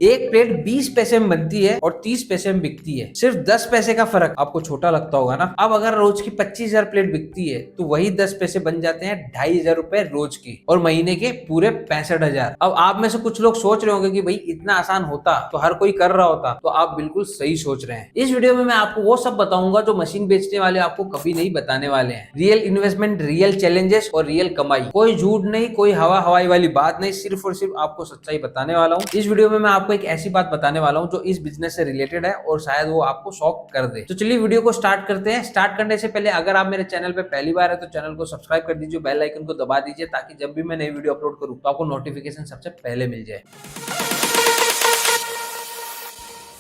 एक प्लेट 20 पैसे में बनती है और 30 पैसे में बिकती है। सिर्फ 10 पैसे का फर्क आपको छोटा लगता होगा ना। अब अगर रोज की 25,000 प्लेट बिकती है तो वही 10 पैसे बन जाते हैं 2,500 रुपए रोज की, और महीने के पूरे 65,000। अब आप में से कुछ लोग सोच रहे होंगे कि भाई इतना आसान होता तो हर कोई कर रहा होता, तो आप बिल्कुल सही सोच रहे हैं। इस वीडियो में मैं आपको वो सब बताऊंगा जो मशीन बेचने वाले आपको कभी नहीं बताने वाले हैं। रियल इन्वेस्टमेंट, रियल चैलेंजेस और रियल कमाई। कोई झूठ नहीं, कोई हवा हवाई वाली बात नहीं, सिर्फ और सिर्फ आपको सच्चाई बताने वाला हूँ। इस वीडियो में मैं आपको एक ऐसी बात बताने वाला हूँ जो इस बिजनेस से रिलेटेड है और शायद वो आपको शॉक कर दे। तो चलिए वीडियो को स्टार्ट करते हैं। स्टार्ट करने से पहले अगर आप मेरे चैनल पे पहली बार है तो चैनल को सब्सक्राइब कर दीजिए, बेल आइकन को दबा दीजिए, ताकि जब भी मैं नई वीडियो अपलोड करूँ तो आपको नोटिफिकेशन सबसे पहले मिल जाए।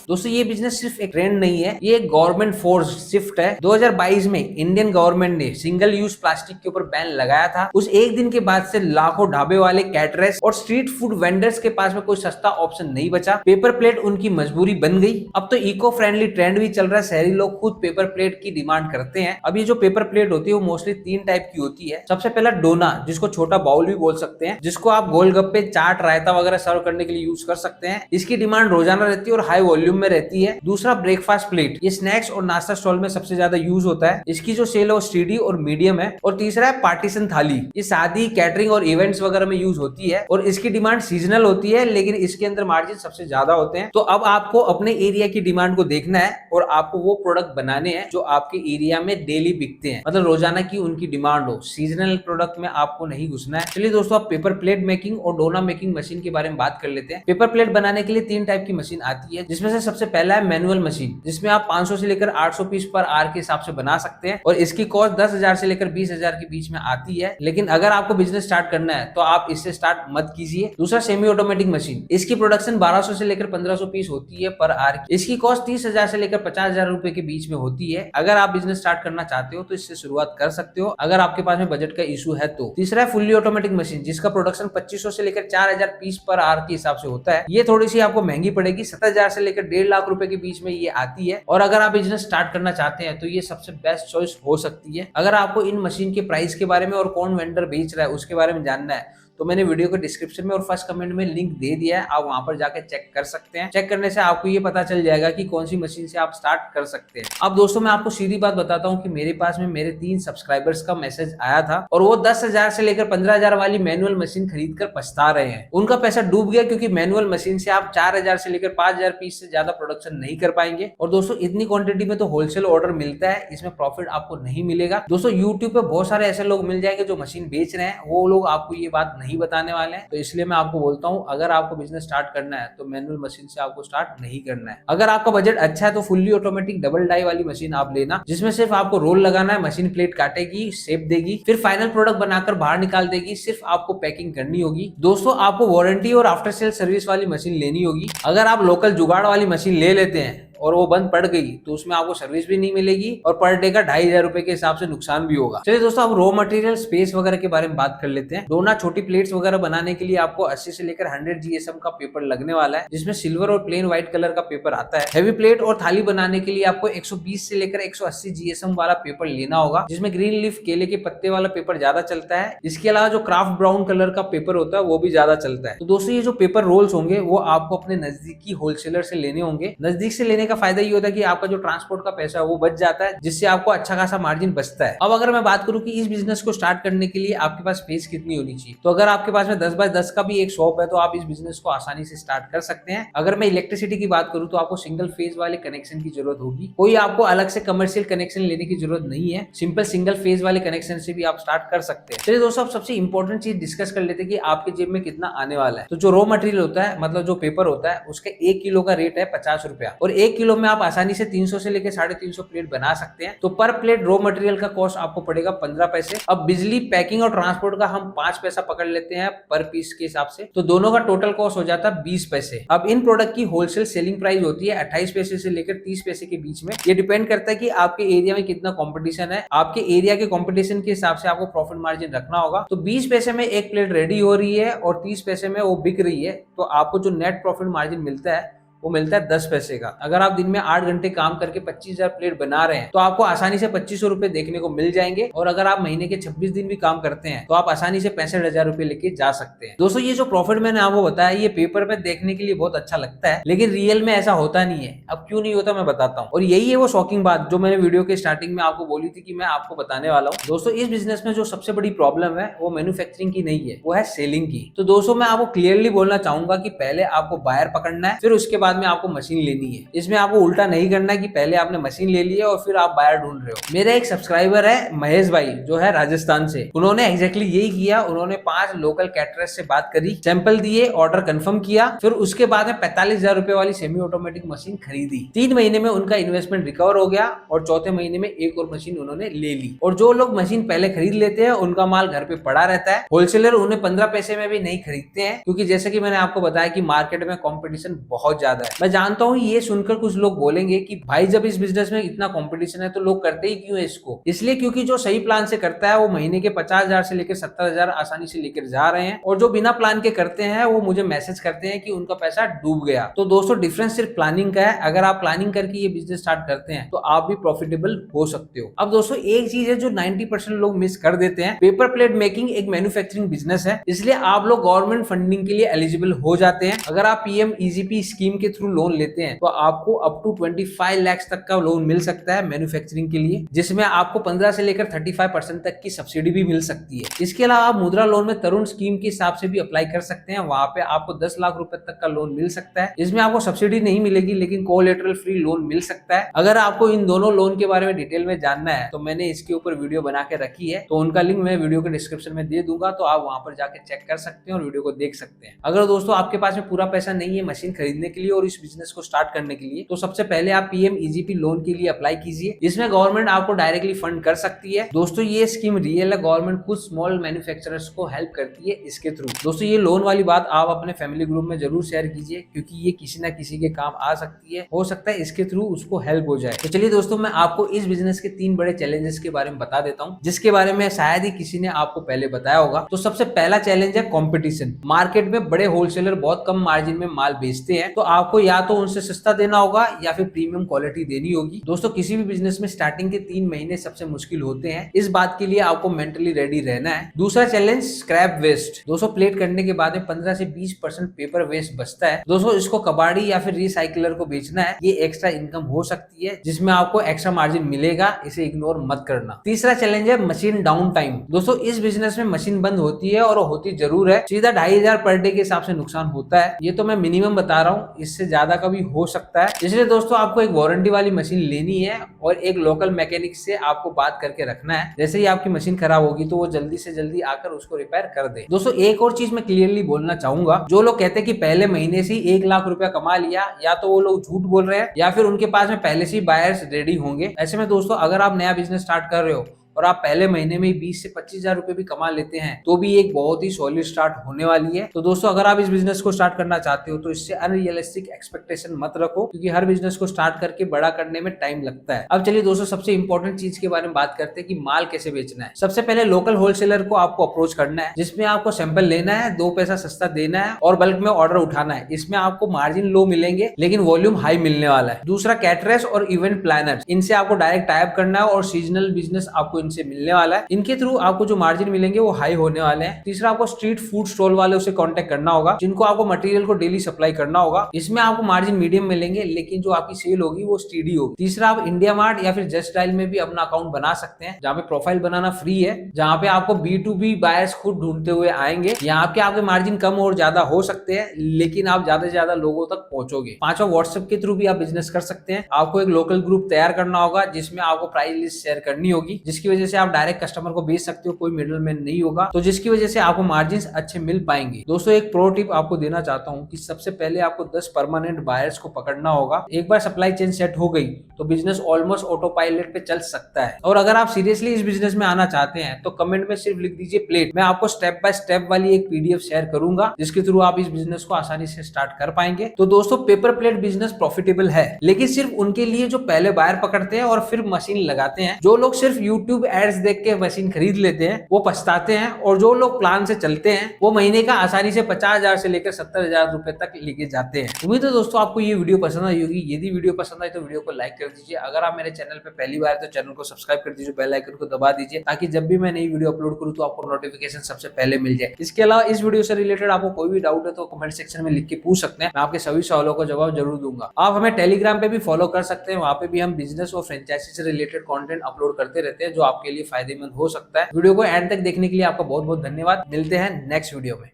दोस्तों ये बिजनेस सिर्फ एक ट्रेंड नहीं है, ये एक गवर्नमेंट फोर्स शिफ्ट है। 2022 में इंडियन गवर्नमेंट ने सिंगल यूज प्लास्टिक के ऊपर बैन लगाया था। उस एक दिन के बाद से लाखों ढाबे वाले, कैटरर्स और स्ट्रीट फूड वेंडर्स के पास में कोई सस्ता ऑप्शन नहीं बचा। पेपर प्लेट उनकी मजबूरी बन गई। अब तो इको फ्रेंडली ट्रेंड भी चल रहा है, शहरी लोग खुद पेपर प्लेट की डिमांड करते हैं। अब ये जो पेपर प्लेट होती है वो मोस्टली 3 टाइप की होती है। सबसे पहला डोना, जिसको छोटा बाउल भी बोल सकते हैं, जिसको आप गोलगप्पे, चाट, रायता वगैरह सर्व करने के लिए यूज कर सकते हैं। इसकी डिमांड रोजाना रहती है और हाई वॉल्यूम में रहती है। दूसरा ब्रेकफास्ट प्लेट, ये स्नैक्स और नाश्ता स्टॉल में सबसे ज्यादा यूज होता है। इसकी जो सेल है वो स्टीडी और मीडियम है। और तीसरा है पार्टीशन थाली, ये शादी, कैटरिंग और इवेंट्स वगैरह में यूज होती है और इसकी डिमांड सीजनल होती है, लेकिन इसके अंदर मार्जिन सबसे ज्यादा होते हैं। तो अब आपको अपने एरिया की डिमांड को देखना है और आपको वो प्रोडक्ट बनाने हैं जो आपके एरिया में डेली बिकते हैं, मतलब रोजाना की उनकी डिमांड हो। सीजनल प्रोडक्ट में आपको नहीं घुसना है। चलिए दोस्तों, आप पेपर प्लेट मेकिंग और डोना मेकिंग मशीन के बारे में बात कर लेते हैं। पेपर प्लेट बनाने के लिए 3 टाइप की मशीन आती है, जिसमें से सबसे पहला है मैनुअल मशीन, जिसमें आप 500 से लेकर 800 पीस पर आवर के हिसाब से बना सकते हैं और इसकी कॉस्ट 10,000 से लेकर 20,000 के बीच में आती है। लेकिन अगर आपको बिजनेस स्टार्ट करना है तो आप इससे स्टार्ट मत कीजिए। दूसरा सेमी ऑटोमेटिक मशीन, इसकी प्रोडक्शन 1200 से लेकर 1500 पीस होती है पर आवर की। इसकी कॉस्ट 30,000 से लेकर 50,000 रुपए के बीच में होती है। अगर आप बिजनेस स्टार्ट करना चाहते हो तो इससे शुरुआत कर सकते हो, अगर आपके पास में बजट का इशू है तो। तीसरा है फुल्ली ऑटोमेटिक मशीन, जिसका प्रोडक्शन 2500 से लेकर 4000 पीस पर आवर के हिसाब से होता है। ये थोड़ी सी आपको महंगी पड़ेगी, 70,000 से लेकर 1.5 लाख रुपए के बीच में ये आती है। और अगर आप बिजनेस स्टार्ट करना चाहते हैं तो ये सबसे बेस्ट चॉइस हो सकती है। अगर आपको इन मशीन के प्राइस के बारे में और कौन वेंडर बेच रहा है उसके बारे में जानना है तो मैंने वीडियो के डिस्क्रिप्शन में और फर्स्ट कमेंट में लिंक दे दिया है, आप वहां पर जाकर चेक कर सकते हैं। चेक करने से आपको ये पता चल जाएगा कि कौन सी मशीन से आप स्टार्ट कर सकते हैं। अब दोस्तों मैं आपको सीधी बात बताता हूँ कि मेरे पास में मेरे 3 सब्सक्राइबर्स का मैसेज आया था और वो 10,000 से लेकर 15,000 वाली मैनुअल मशीन खरीद कर पछता रहे हैं। उनका पैसा डूब गया, क्योंकि मैनुअल मशीन से आप 4,000 से लेकर 5,000 पीस से ज्यादा प्रोडक्शन नहीं कर पाएंगे। और दोस्तों इतनी क्वांटिटी में तो होलसेल ऑर्डर मिलता है, इसमें प्रॉफिट आपको नहीं मिलेगा। दोस्तों यूट्यूब पे बहुत सारे ऐसे लोग मिल जाएंगे जो मशीन बेच रहे हैं, वो लोग आपको ये बात नहीं बताने वाले हैं। तो इसलिए मैं आपको बोलता हूं, अगर आपको बिजनेस स्टार्ट करना है तो मैनुअल मशीन से आपको स्टार्ट नहीं करना है। अगर आपका बजट अच्छा है तो फुल्ली ऑटोमेटिक डबल डाई वाली मशीन आप लेना, जिसमें सिर्फ आपको रोल लगाना है, मशीन प्लेट काटेगी, शेप देगी, फिर फाइनल प्रोडक्ट बनाकर बाहर निकाल देगी, सिर्फ आपको पैकिंग करनी होगी। दोस्तों आपको वारंटी और आफ्टर सेल सर्विस वाली मशीन लेनी होगी। अगर आप लोकल जुगाड़ वाली मशीन ले लेते हैं और वो बंद पड़ गई तो उसमें आपको सर्विस भी नहीं मिलेगी और पर डे का 2,500 रुपए के हिसाब से नुकसान भी होगा। चलिए दोस्तों, अब रॉ मटेरियल, स्पेस वगैरह के बारे में बात कर लेते हैं। डोना छोटी प्लेट्स वगैरह बनाने के लिए आपको 80 से लेकर 100 जीएसएम का पेपर लगने वाला है, जिसमें सिल्वर और प्लेन व्हाइट कलर का पेपर आता है। हेवी प्लेट और थाली बनाने के लिए आपको 120 से लेकर 180 जीएसएम वाला पेपर लेना होगा, जिसमें ग्रीन लीफ, केले के पत्ते वाला पेपर ज्यादा चलता है। इसके अलावा जो क्राफ्ट ब्राउन कलर का पेपर होता है वो भी ज्यादा चलता है। तो दोस्तों ये जो पेपर रोल्स होंगे वो आपको अपने नजदीकी होलसेलर से लेने होंगे। नजदीक से लेने का फायदा ये होता है कि आपका जो ट्रांसपोर्ट का पैसा है वो बच जाता है, जिससे आपको अच्छा खासा मार्जिन बचता है। अब अगर मैं बात करूं कि इस बिजनेस को स्टार्ट करने के लिए आपके पास स्पेस कितनी होनी चाहिए, तो अगर आपके पास में 10 बाय 10 का भी एक शॉप है तो आप इस बिजनेस को आसानी से स्टार्ट कर सकते हैं। अगर मैं इलेक्ट्रिसिटी की बात करूं तो आपको सिंगल फेज वाले कनेक्शन की जरूरत होगी, कोई आपको अलग से कमर्शियल कनेक्शन लेने की जरूरत नहीं है। सिंपल सिंगल फेज वाले कनेक्शन से भी आप स्टार्ट कर सकते हैं। चलिए दोस्तों, अब सबसे इंपॉर्टेंट चीज डिस्कस कर लेते हैं कि आपके जेब में कितना आने वाला है। तो जो रॉ मटेरियल होता है, मतलब जो पेपर होता है, उसका 1 किलो का रेट है 50 रुपया और 1 किलो में आप आसानी से 300 से लेकर 350 प्लेट बना सकते हैं। तो पर प्लेट रॉ मटेरियल का कॉस्ट आपको पड़ेगा 15 पैसे। अब बिजली, पैकिंग और ट्रांसपोर्ट का हम 5 पैसा पकड़ लेते हैं पर पीस के हिसाब से, तो दोनों का टोटल कॉस्ट हो जाता है 20 पैसे। अब इन प्रोडक्ट की होलसेल सेलिंग प्राइस होती है 28 पैसे से लेकर 30 पैसे के बीच में। ये डिपेंड करता है कि आपके एरिया में कितना कंपटीशन है। आपके एरिया के कंपटीशन के हिसाब से आपको प्रॉफिट मार्जिन रखना होगा। तो 20 पैसे में एक प्लेट रेडी हो रही है और 30 पैसे में वो बिक रही है, तो आपको जो नेट प्रॉफिट मार्जिन मिलता है वो मिलता है 10 पैसे का। अगर आप दिन में 8 घंटे काम करके 25,000 प्लेट बना रहे हैं तो आपको आसानी से 2500 रुपए देखने को मिल जाएंगे। और अगर आप महीने के 26 दिन भी काम करते हैं तो आप आसानी से 65,000 रुपए लेके जा सकते हैं। दोस्तों ये जो प्रॉफिट मैंने आपको बताया ये पेपर पे देखने के लिए बहुत अच्छा लगता है, लेकिन रियल में ऐसा होता नहीं है। अब क्यों नहीं होता मैं बताता हूँ, और यही है वो शॉकिंग बात जो मैंने वीडियो के स्टार्टिंग में आपको बोली थी कि मैं आपको बताने वाला हूँ। दोस्तों इस बिजनेस में जो सबसे बड़ी प्रॉब्लम है वो मैन्युफैक्चरिंग की नहीं है, वो है सेलिंग की। तो दोस्तों मैं आपको क्लियरली बोलना चाहूंगा कि पहले आपको बायर पकड़ना है, फिर उसके बाद में आपको मशीन लेनी है। इसमें आपको उल्टा नहीं करना है कि पहले आपने मशीन ले ली है और फिर आप बायर ढूंढ रहे हो। मेरा एक सब्सक्राइबर है महेश भाई जो है राजस्थान से, उन्होंने एग्जैक्टली यही किया। उन्होंने 5 लोकल कैटरर्स से बात करी, सैंपल दिए, ऑर्डर कंफर्म किया, फिर उसके बाद में 45,000 रुपए वाली सेमी ऑटोमेटिक मशीन खरीदी। 3 महीने में उनका इन्वेस्टमेंट रिकवर हो गया और चौथे महीने में एक और मशीन उन्होंने ले ली। और जो लोग मशीन पहले खरीद लेते हैं उनका माल घर पे पड़ा रहता है। होलसेलर उन्हें 15 पैसे में भी नहीं खरीदते हैं, क्योंकि जैसे कि मैंने आपको बताया कि मार्केट में कंपटीशन बहुत ज्यादा है। मैं जानता हूँ ये सुनकर कुछ लोग बोलेंगे कि भाई जब इस बिजनेस में इतना कंपटीशन है तो लोग करते ही क्यों है इसको। इसलिए क्योंकि जो सही प्लान से करता है वो महीने के 50,000 से लेकर 70,000 आसानी से लेकर जा रहे हैं, और जो बिना प्लान के करते हैं वो मुझे मैसेज करते हैं कि उनका पैसा डूब गया। तो दोस्तों डिफरेंस सिर्फ प्लानिंग का है। अगर आप प्लानिंग करके ये बिजनेस स्टार्ट करते हैं तो आप भी प्रॉफिटेबल हो सकते हो। अब दोस्तों एक चीज है जो 90% लोग मिस कर देते हैं, पेपर प्लेट मेकिंग एक मैन्युफैक्चरिंग बिजनेस है, इसलिए आप लोग गवर्नमेंट फंडिंग के लिए एलिजिबल हो जाते हैं। अगर आप पीएम ईजीपी स्कीम के थ्रू लोन लेते हैं तो आपको अप टू 25 लाख तक का लोन मिल सकता है मैन्युफैक्चरिंग के लिए, जिसमें आपको 15 से लेकर 35% तक की सब्सिडी भी मिल सकती है। इसके अलावा आप मुद्रा लोन में तरुण स्कीम के हिसाब से भी अप्लाई कर सकते हैं, वहां पे आपको 10 लाख रुपए तक का लोन मिल सकता है। इसमें आपको सब्सिडी नहीं मिलेगी लेकिन कोलेटरल फ्री लोन मिल सकता है। अगर आपको इन दोनों लोन के बारे में डिटेल में जानना है तो मैंने इसके ऊपर वीडियो बना के रखी है, तो उनका लिंक मैं वीडियो के डिस्क्रिप्शन में दे दूंगा, तो आप वहां पर जाके चेक कर सकते हैं और वीडियो को देख सकते हैं। अगर दोस्तों आपके पास में पूरा पैसा नहीं है मशीन खरीदने के लिए और इस बिजनेस को स्टार्ट करने के लिए, तो सबसे पहले आप पीएम ईजीपी लोन के लिए अप्लाई कीजिए। इसमें गवर्नमेंट आपको डायरेक्टली फंड कर सकती है। दोस्तों ये स्कीम रियल है, गवर्नमेंट खुद स्मॉल मैन्युफैक्चरर्स को हेल्प करती है इसके थ्रू। दोस्तों ये लोन वाली बात आप अपने फैमिली ग्रुप में जरूर शेयर कीजिए, क्योंकि ये किसी ना किसी के काम आ सकती है, हो सकता है इसके थ्रू उसको हेल्प हो जाए। तो चलिए दोस्तों मैं आपको इस बिजनेस के 3 बड़े चैलेंजेस के बारे में बता देता हूँ, जिसके बारे में शायद ही किसी ने आपको पहले बताया होगा। तो सबसे पहला चैलेंज है कंपटीशन। मार्केट में बड़े होलसेलर बहुत कम मार्जिन में माल बेचते हैं, तो आपको या तो उनसे सस्ता देना होगा या फिर प्रीमियम क्वालिटी देनी होगी। दोस्तों किसी भी बिजनेस में स्टार्टिंग के 3 महीने सबसे मुश्किल होते हैं, इस बात के लिए आपको मेंटली रेडी रहना है। दूसरा चैलेंज स्क्रैप वेस्ट। दोस्तों प्लेट करने के बाद में 15 से 20% पेपर वेस्ट बचता है। दोस्तों इसको कबाड़ी या फिर रिसाइकलर को बेचना है, ये एक्स्ट्रा इनकम हो सकती है जिसमें आपको एक्स्ट्रा मार्जिन मिलेगा, इसे इग्नोर मत करना। तीसरा चैलेंज है मशीन डाउन टाइम। दोस्तों इस बिजनेस में मशीन बंद होती है और होती जरूर है, सीधा 2,500 पर डे के हिसाब से नुकसान होता है। ये तो मैं मिनिमम बता रहा हूँ, इससे ज्यादा का भी हो सकता है। इसलिए दोस्तों आपको एक वारंटी वाली मशीन लेनी है और एक लोकल मैकेनिक से आपको बात करके रखना है। जैसे ही आपकी मशीन खराब होगी तो वो जल्दी से जल्दी आकर उसको रिपेयर कर दे। दोस्तों एक और चीज मैं क्लियरली बोलना चाहूंगा, जो लोग कहते हैं कि पहले महीने से 1 लाख रुपया कमा लिया, या तो वो लोग झूठ बोल रहे हैं या फिर उनके पास में पहले से ही बायर्स रेडी होंगे। ऐसे में दोस्तों अगर आप नया बिजनेस स्टार्ट कर रहे हो और आप पहले महीने में 20 से 25,000 रुपए भी कमा लेते हैं तो भी एक बहुत ही सॉलिड स्टार्ट होने वाली है। तो दोस्तों अगर आप इस बिजनेस को स्टार्ट करना चाहते हो तो इससे अनरियलिस्टिक एक्सपेक्टेशन मत रखो, क्योंकि हर बिजनेस को स्टार्ट करके बड़ा करने में टाइम लगता है। अब चलिए दोस्तों सबसे इंपॉर्टेंट चीज के बारे में बात करते हैं कि माल कैसे बेचना है। सबसे पहले लोकल होलसेलर को आपको अप्रोच करना है, जिसमें आपको सैंपल लेना है, 2 पैसा सस्ता देना है और बल्क में ऑर्डर उठाना है। इसमें आपको मार्जिन लो मिलेंगे लेकिन वॉल्यूम हाई मिलने वाला है। दूसरा कैटरर्स और इवेंट प्लानर, इनसे आपको डायरेक्ट टाइप करना है और सीजनल बिजनेस आपको इनसे मिलने वाला है। इनके थ्रू आपको जो मार्जिन मिलेंगे वो हाई होने वाले हैं। तीसरा आपको स्ट्रीट फूड स्टॉल वाले से कांटेक्ट करना होगा, जिनको आपको मटेरियल को डेली सप्लाई करना होगा। इसमें आपको मार्जिन मीडियम मिलेंगे लेकिन जो आपकी सेल होगी वो स्टीडी होगी। तीसरा आप इंडिया मार्ट या फिर जस्ट डायल में भी अपना अकाउंट बना सकते हैं, जहाँ पे प्रोफाइल बनाना फ्री है, जहाँ पे आपको B2B बायर्स खुद ढूंढते हुए आएंगे। यहाँ पे आपके मार्जिन कम और ज्यादा हो सकते हैं लेकिन आप ज्यादा से ज्यादा लोगों तक पहुंचोगे। पांचवा व्हाट्सएप के थ्रू भी आप बिजनेस कर सकते हैं। आपको एक लोकल ग्रुप तैयार करना होगा जिसमें आपको प्राइस लिस्ट शेयर करनी होगी, जिसकी वजह से आप डायरेक्ट कस्टमर को बेच सकते हो, कोई मिडल मैन नहीं होगा, तो जिसकी वजह से आपको मार्जिन अच्छे मिल पाएंगे। दोस्तों एक प्रो टिप आपको देना चाहता हूँ कि सबसे पहले आपको 10 परमानेंट बायर्स को पकड़ना होगा। एक बार सप्लाई चेन सेट हो गई तो बिजनेस ऑलमोस्ट ऑटो पायलट पे चल सकता है। और अगर आप सीरियसली इस बिजनेस में आना चाहते हैं तो कमेंट में सिर्फ लिख दीजिए प्लेट। मैं आपको स्टेप बाय स्टेप वाली एक PDF शेयर करूंगा जिसके थ्रू आप इस बिजनेस को आसानी से स्टार्ट कर पाएंगे। तो दोस्तों पेपर प्लेट बिजनेस प्रॉफिटेबल है, लेकिन सिर्फ उनके लिए जो पहले बायर पकड़ते हैं और फिर मशीन लगाते हैं। जो लोग सिर्फ यूट्यूब यूट्यूब एड्स देख के मशीन खरीद लेते हैं वो पछताते हैं, और जो लोग प्लान से चलते हैं वो महीने का आसानी से 50,000 से लेकर 70,000 रुपए तक लेके जाते हैं। उम्मीद है दोस्तों आपको ये वीडियो पसंद आई होगी। यदि वीडियो पसंद आई तो वीडियो को लाइक कर दीजिए। अगर आप मेरे चैनल पे पहली बार है तो चैनल को सब्सक्राइब कर दीजिए, बेल आइकन को दबा दीजिए, ताकि जब भी मैं नई वीडियो अपलोड करूं तो आपको नोटिफिकेशन सबसे पहले मिल जाए। इसके अलावा इस वीडियो से रिलेटेड आपको कोई भी डाउट है तो कमेंट सेक्शन में लिख के पूछ सकते हैं, मैं आपके सभी सवालों का जवाब जरूर दूंगा। आप हमें टेलीग्राम पे भी फॉलो कर सकते हैं, वहां पे भी हम बिजनेस और फ्रेंचाइजी से रिलेटेड कंटेंट अपलोड करते रहते हैं जो आपके लिए फायदेमंद हो सकता है। वीडियो को एंड तक देखने के लिए आपका बहुत बहुत धन्यवाद। मिलते हैं नेक्स्ट वीडियो में।